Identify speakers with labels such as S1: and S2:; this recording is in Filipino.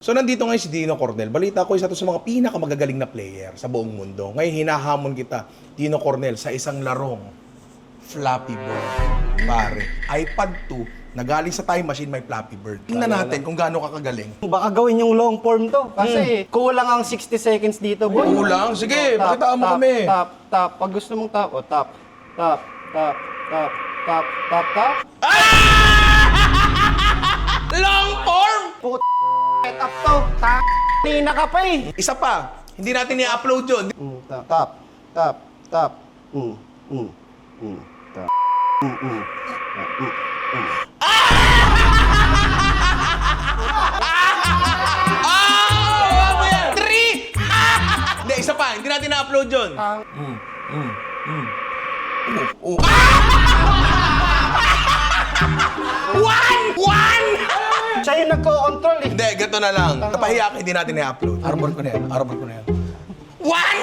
S1: So nandito ngayon si Dino Cornel. Balita ko isa to sa mga pinakamagagaling na player sa buong mundo. Ngayon hinahamon kita, Dino Cornel, sa isang larong Flappy Bird. Pare, iPad 2 na galing sa time machine may Flappy Bird. Tingnan natin kung gaano ka kagaling.
S2: Baka gawin yung long form to. Kasi kulang ang 60 seconds dito, boy.
S1: Kulang? Sige,
S2: Tap,
S1: pakitaan mo
S2: tap,
S1: kami.
S2: Tap, tap. Pag gusto mong tap, o tap, tap, tap, tap, tap, tap, tap.
S1: Long form!
S2: Set up to. Nina ka pa eh.
S1: Isa pa, hindi natin i-upload yun.
S2: Tap, tap, tap, tap. Tap.
S1: Ano yan? 3! Hindi, isa pa, hindi natin na-upload yun. One!
S2: Siya yung nagko-control eh.
S1: Hindi, gato na lang. Napahiya ka, hindi natin i-upload. Arbor ko na yan. One!